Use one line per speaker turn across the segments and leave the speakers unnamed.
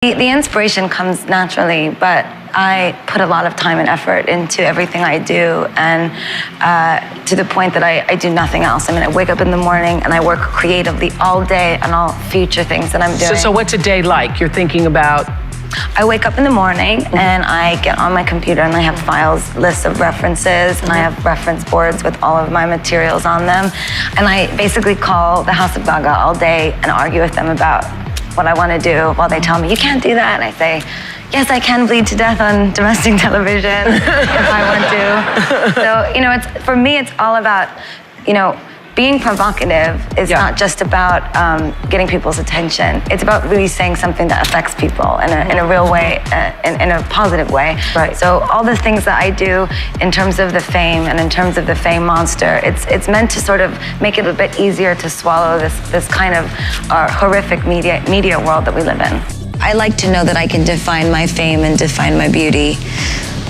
The inspiration comes naturally, but I put a lot of time and effort into everything I do, and to the point that I do nothing else. I mean, I wake up in the morning and I work creatively all day on all future things that I'm doing.
So what's a day like? You're thinking about?
I wake up in the morning and I get on my computer and I have files, lists of references, and I have reference boards with all of my materials on them. And I basically call the House of Gaga all day and argue with them about what I want to do while they tell me, you can't do that. And I say, yes, I can bleed to death on domestic television if I want to. So, you know, for me, it's all about, you know, being provocative is not just about getting people's attention. It's about really saying something that affects people in a real way, in a positive way. Right. So all the things that I do in terms of the fame and in terms of the fame monster, it's meant to sort of make it a bit easier to swallow this kind of horrific media world that we live in.
I like to know that I can define my fame and define my beauty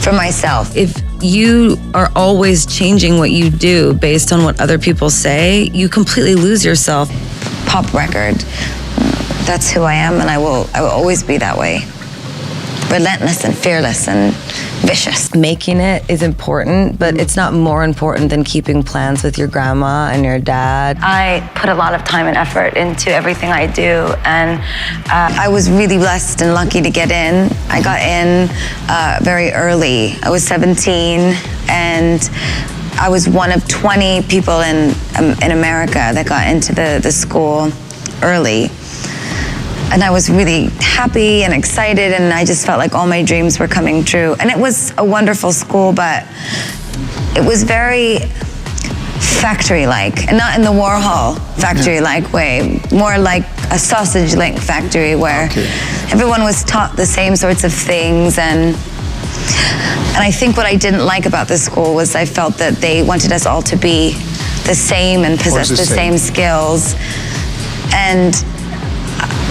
for myself.
If you are always changing what you do based on what other people say, you completely lose yourself.
Pop record, that's who I am, and I will always be that way. Relentless and fearless and vicious.
Making it is important, but it's not more important than keeping plans with your grandma and your dad.
I put a lot of time and effort into everything I do, and
I was really blessed and lucky to get in. I got in very early. I was 17, and I was one of 20 people in America that got into the school early. And I was really happy and excited, and I just felt like all my dreams were coming true. And it was a wonderful school, but it was very factory-like, and not in the Warhol factory-like way, more like a sausage link factory where everyone was taught the same sorts of things. And I think what I didn't like about this school was I felt that they wanted us all to be the same and possess the same skills. And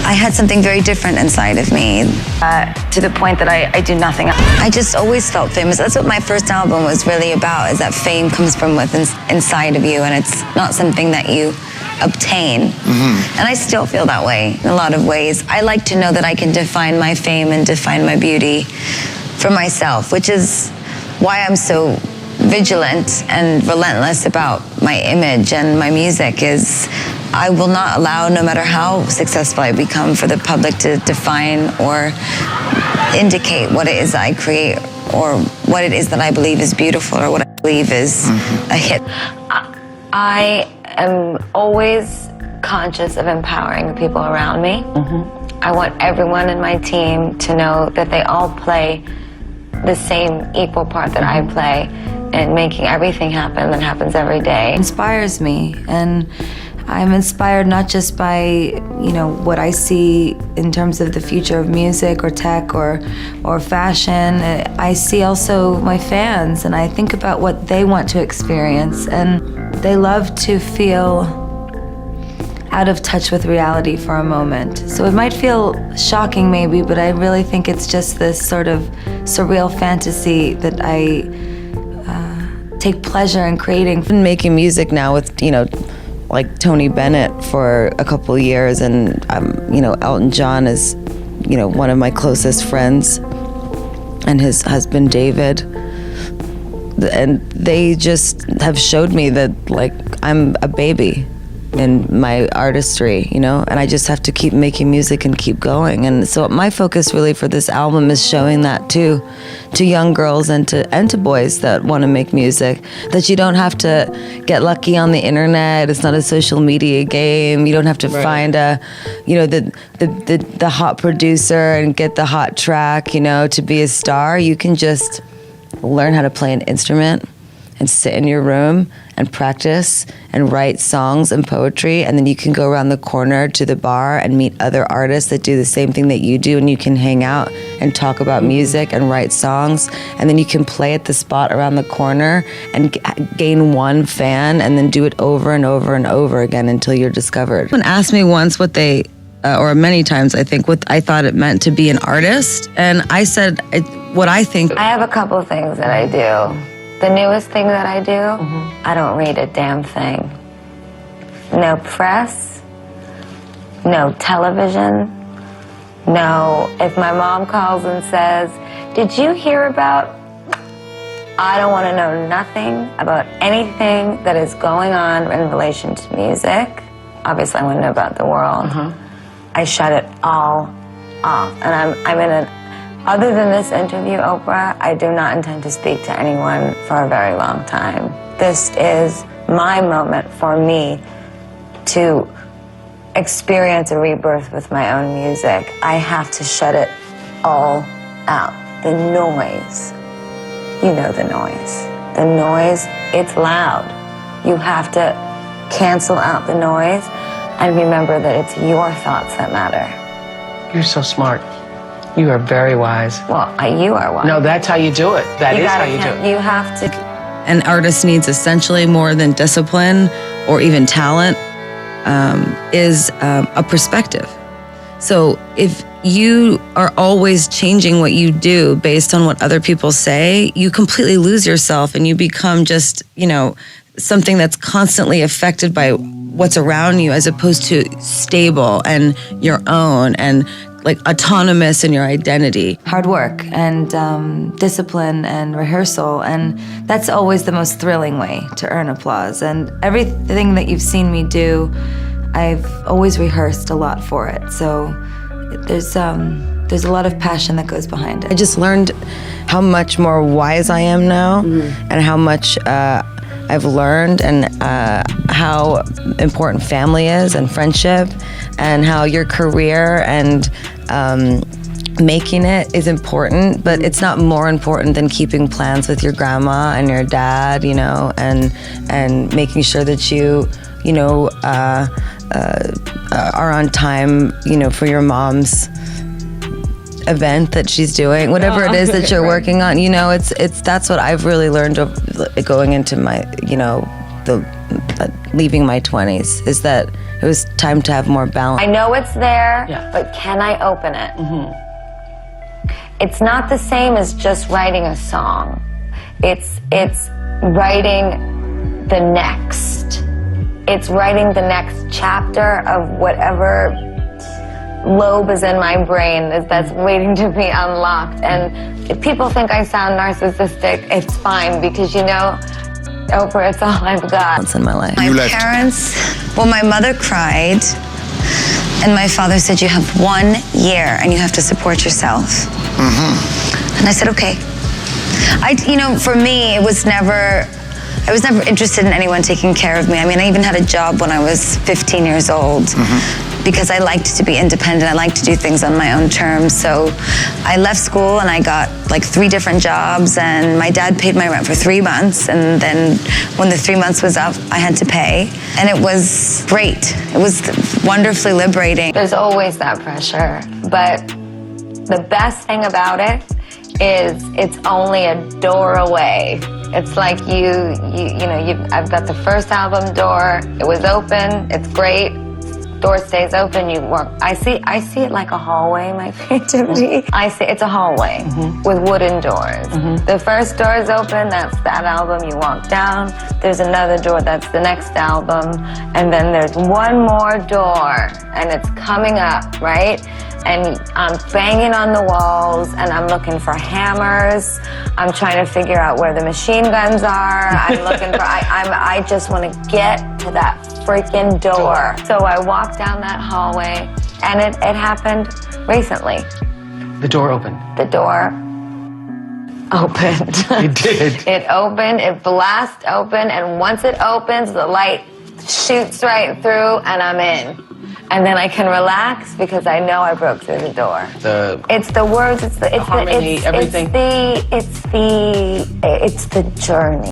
I had something very different inside of me.
To the point that I do nothing else.
I just always felt famous. That's what my first album was really about, is that fame comes from within inside of you, and it's not something that you obtain. And I still feel that way in a lot of ways. I like to know that I can define my fame and define my beauty for myself, which is why I'm so vigilant and relentless about my image and my music. Is I will not allow, no matter how successful I become, for the public to define or indicate what it is that I create or what it is that I believe is beautiful or what I believe is a hit.
I am always conscious of empowering the people around me. I want everyone in my team to know that they all play the same equal part that I play in making everything happen that happens every day.
It inspires me, and I'm inspired not just by, you know, what I see in terms of the future of music or tech or fashion. I see also my fans, and I think about what they want to experience, and they love to feel out of touch with reality for a moment. So it might feel shocking maybe, but I really think it's just this sort of surreal fantasy that I take pleasure in creating. I've been making music now with, you know, like Tony Bennett for a couple of years, and you know, Elton John is, you know, one of my closest friends, and his husband David, and they just have showed me that, like, I'm a baby in my artistry, you know, and I just have to keep making music and keep going. And so my focus really for this album is showing that to young girls and to boys that want to make music, that you don't have to get lucky on the internet. It's not a social media game. You don't have to find a, you know, the hot producer and get the hot track, you know, to be a star. You can just learn how to play an instrument and sit in your room and practice and write songs and poetry, and then you can go around the corner to the bar and meet other artists that do the same thing that you do, and you can hang out and talk about music and write songs, and then you can play at the spot around the corner and gain one fan, and then do it over and over and over again until you're discovered. Someone asked me once what they, or many times I think, what I thought it meant to be an artist, and I said what I think.
I have a couple of things that I do. The newest thing that I do, I don't read a damn thing. No press, no television, No, if my mom calls and says, "Did you hear about?" I don't want to know nothing about anything that is going on in relation to music. Obviously, I want to know about the world. I shut it all off. And I'm in other than this interview, Oprah, I do not intend to speak to anyone for a very long time. This is my moment for me to experience a rebirth with my own music. I have to shut it all out. The noise. You know the noise. The noise, it's loud. You have to cancel out the noise and remember that it's your thoughts that matter.
You're so smart. You are very wise.
Well, you are one.
No, that's how you do it. That is how you do it.
You have to.
An artist needs essentially more than discipline or even talent, is a perspective. So if you are always changing what you do based on what other people say, you completely lose yourself and you become just, something that's constantly affected by what's around you as opposed to stable and your own and like autonomous in your identity.
Hard work and discipline and rehearsal, and that's always the most thrilling way to earn applause. And everything that you've seen me do, I've always rehearsed a lot for it. So there's a lot of passion that goes behind it.
I just learned how much more wise I am now, and how much I've learned, and how important family is, and friendship, and how your career and making it is important, but it's not more important than keeping plans with your grandma and your dad, and making sure that you are on time, for your mom's event that she's doing, whatever it is that you're working on. That's what I've really learned going into my, leaving my 20s, is that it was time to have more balance.
I know it's there,
Yeah.
but can I open it? It's not the same as just writing a song. It's writing the next. It's writing the next chapter of whatever lobe is in my brain that's waiting to be unlocked. And if people think I sound narcissistic, it's fine, because Oprah, it's all I've got.
In my life.
You left.
My mother cried, and my father said, "You have 1 year and you have to support yourself." And I said, "Okay." For me, I was never interested in anyone taking care of me. I mean, I even had a job when I was 15 years old. Because I liked to be independent. I liked to do things on my own terms. So I left school and I got like 3 different jobs, and my dad paid my rent for 3 months. And then when the 3 months was up, I had to pay. And it was great. It was wonderfully liberating.
There's always that pressure, but the best thing about it is it's only a door away. It's like I've got the first album door. It was open. It's great. Door stays open. You work. I see it like a hallway. My creativity. I see it's a hallway with wooden doors. The first door is open. That's that album. You walk down. There's another door. That's the next album. And then there's one more door, and it's coming up, right? And I'm banging on the walls, and I'm looking for hammers. I'm trying to figure out where the machine guns are. I'm looking for. I just want to get to that freaking door. So I walked down that hallway, and it happened recently.
The door opened.
The door opened.
It did.
It opened. It blast open, and once it opens, the light shoots right through, and I'm in. And then I can relax because I know I broke through the door. It's the words. It's the
harmony, everything.
It's the journey.